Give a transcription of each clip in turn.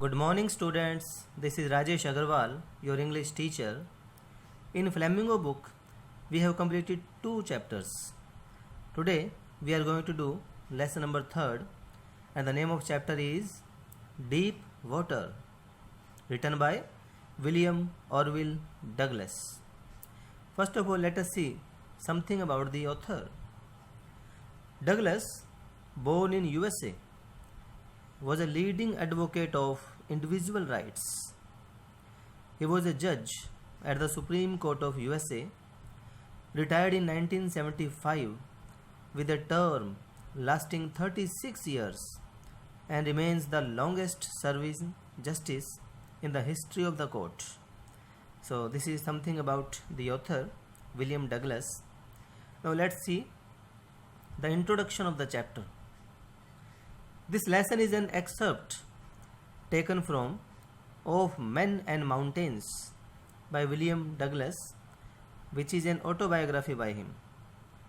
Good morning, students. This is Rajesh Agarwal, your English teacher. In Flamingo book, we have completed 2 chapters. Today, we are going to do lesson number 3rd, and the name of chapter is Deep Water, written by William Orville Douglas. First of all, let us see something about the author. Douglas, born in USA, was a leading advocate of individual rights. He was a judge at the Supreme Court of USA, retired in 1975 with a term lasting 36 years, and remains the longest serving justice in the history of the court. So this is something about the author, William Douglas. Now let's see the introduction of the chapter. This lesson is an excerpt taken from Of Men and Mountains by William Douglas, which is an autobiography by him.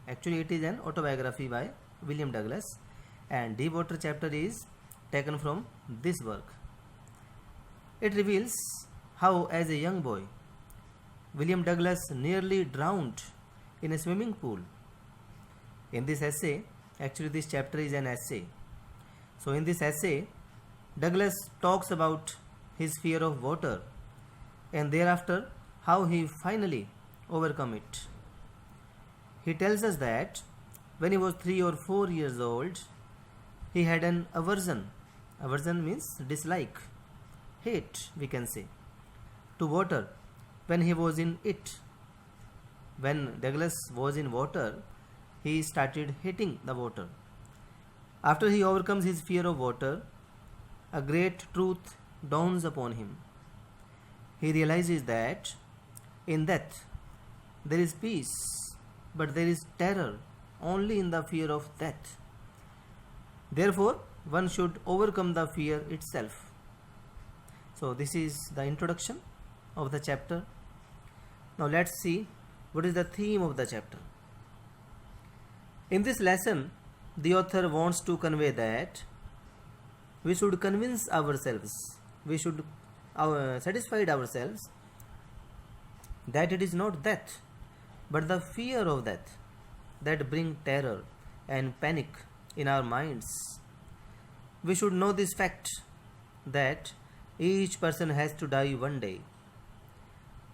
Actually, it is an autobiography by William Douglas, and Deep Water chapter is taken from this work. It reveals how, as a young boy, William Douglas nearly drowned in a swimming pool. In this essay, actually this chapter is an essay. So in this essay, Douglas talks about his fear of water and thereafter how he finally overcome it. He tells us that when he was 3 or 4 years old, he had an aversion. Aversion means dislike, hate we can say, to water when he was in it. When Douglas was in water, he started hating the water. After he overcomes his fear of water, a great truth dawns upon him. He realizes that in death there is peace, but there is terror only in the fear of death. Therefore, one should overcome the fear itself. So this is the introduction of the chapter. Now let's see what is the theme of the chapter. In this lesson, the author wants to convey that we should convince ourselves, we should satisfy ourselves that it is not death, but the fear of death that brings terror and panic in our minds. We should know this fact that each person has to die one day.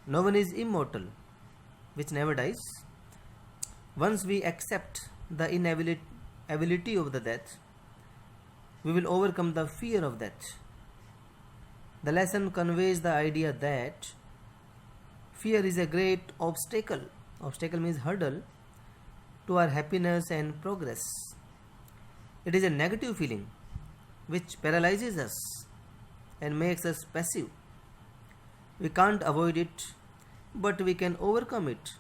No one is immortal, which never dies. Once we accept the inevitability of the death, we will overcome the fear of death. The lesson conveys the idea that fear is a great obstacle. Obstacle means hurdle to our happiness and progress. It is a negative feeling which paralyzes us and makes us passive. We can't avoid it, but we can overcome it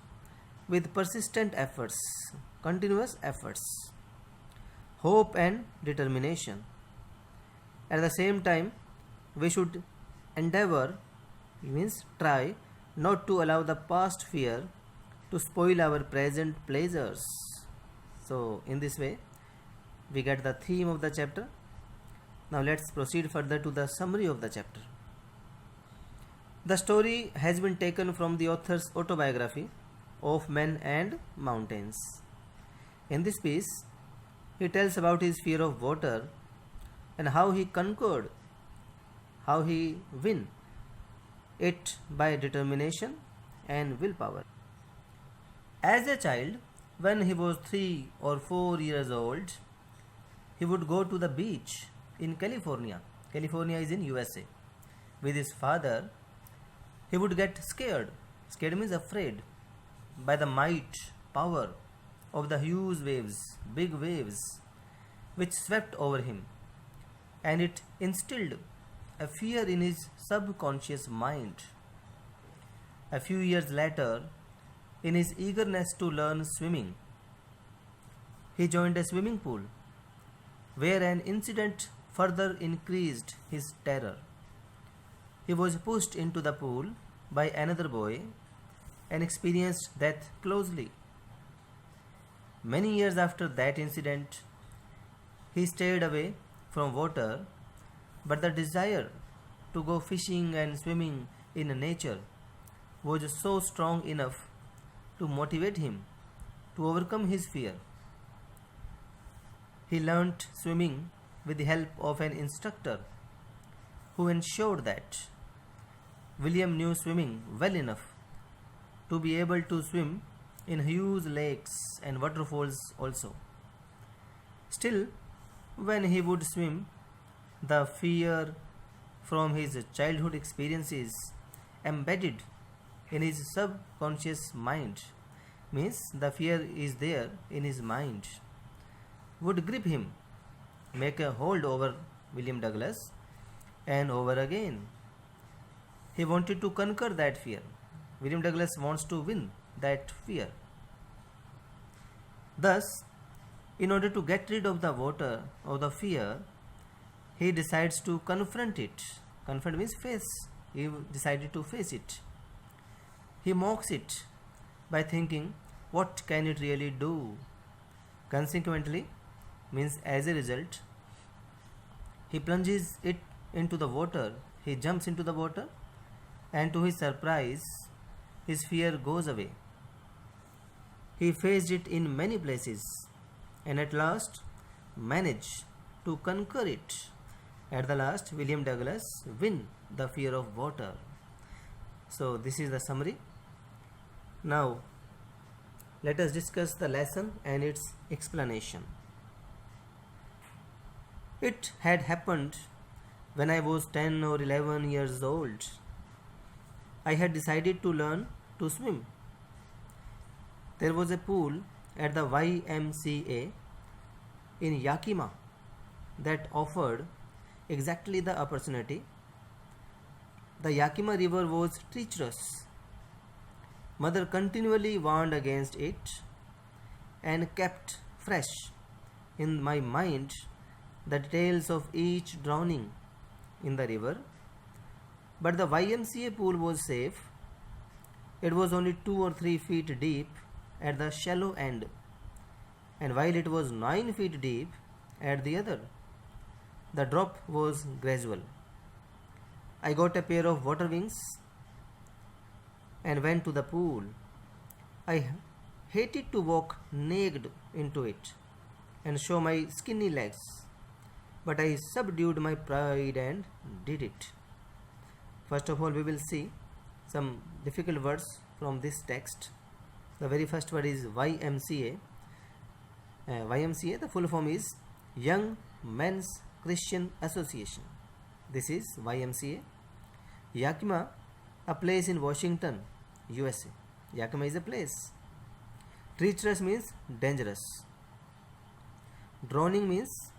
with persistent efforts, continuous efforts, hope and determination. At the same time, we should endeavor, means try, not to allow the past fear to spoil our present pleasures. So in this way, we get the theme of the chapter. Now let's proceed further to the summary of the chapter. The story has been taken from the author's autobiography, Of Men and Mountains. In this piece, he tells about his fear of water and how he conquered, how he win it by determination and willpower. As a child, when he was 3 or 4 years old, he would go to the beach in California. California is in USA. With his father, he would get scared. Scared means afraid by the might, power of the huge waves, big waves, which swept over him, and it instilled a fear in his subconscious mind. A few years later, in his eagerness to learn swimming, he joined a swimming pool, where an incident further increased his terror. He was pushed into the pool by another boy and experienced death closely. Many years after that incident, he stayed away from water, but the desire to go fishing and swimming in nature was so strong enough to motivate him to overcome his fear. He learnt swimming with the help of an instructor who ensured that William knew swimming well enough to be able to swim in huge lakes and waterfalls also. Still, when he would swim, the fear from his childhood experiences embedded in his subconscious mind, means the fear is there in his mind, would grip him, make a hold over William Douglas, and over again. He wanted to conquer that fear. William Douglas wants to win that fear. Thus, in order to get rid of the fear, he decides to confront it. Confront means face. He decided to face it. He mocks it by thinking, what can it really do? Consequently, means as a result, he plunges it into the water. He jumps into the water, and to his surprise, his fear goes away. He faced it in many places and at last managed to conquer it. At the last, William Douglas win the fear of water. So this is the summary. Now let us discuss the lesson and its explanation. It had happened when I was 10 or 11 years old. I had decided to learn to swim. There was a pool at the YMCA in Yakima that offered exactly the opportunity. The Yakima River was treacherous. Mother continually warned against it and kept fresh in my mind the details of each drowning in the river. But the YMCA pool was safe. It was only 2 or 3 feet deep at the shallow end, and while it was 9 feet deep at the other, the drop was gradual. I got a pair of water wings and went to the pool. I hated to walk naked into it and show my skinny legs, but I subdued my pride and did it. First of all, we will see some difficult words from this text. The very first word is YMCA. YMCA, the full form is Young Men's Christian Association. This is YMCA. Yakima, a place in Washington, USA. Yakima is a place. Treacherous means dangerous. Drowning means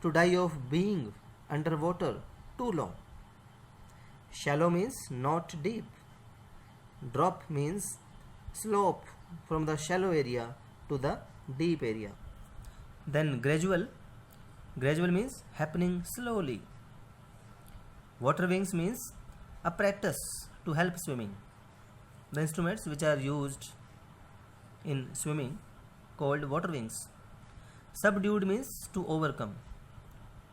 to die of being underwater too long. Shallow means not deep. Drop means slope from the shallow area to the deep area. Then gradual. Gradual means happening slowly. Water wings means apparatus to help swimming. The instruments which are used in swimming called water wings. Subdued means to overcome,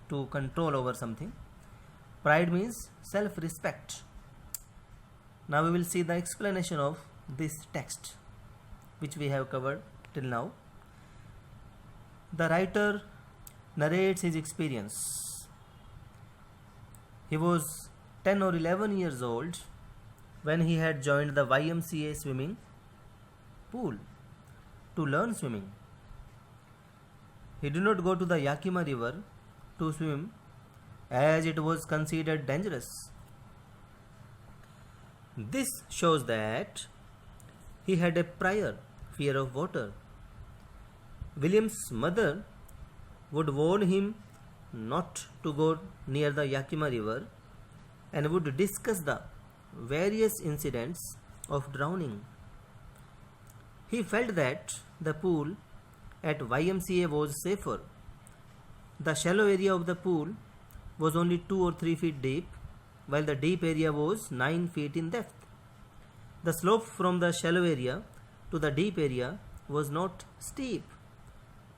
to control over something. Pride means self-respect. Now we will see the explanation of this text which we have covered till now. The writer narrates his experience. He was 10 or 11 years old when he had joined the YMCA swimming pool to learn swimming. He did not go to the Yakima River to swim as it was considered dangerous. This shows that he had a prior fear of water. William's mother would warn him not to go near the Yakima River and would discuss the various incidents of drowning. He felt that the pool at YMCA was safer. The shallow area of the pool was only 2 or 3 feet deep, while the deep area was 9 feet in depth. The slope from the shallow area to the deep area was not steep.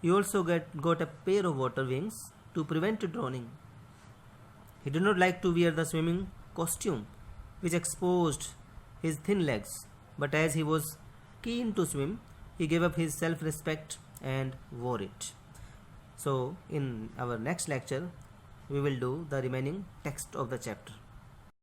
He also got a pair of water wings to prevent drowning. He did not like to wear the swimming costume which exposed his thin legs, but as he was keen to swim, he gave up his self respect and wore it. So, in our next lecture, we will do the remaining text of the chapter.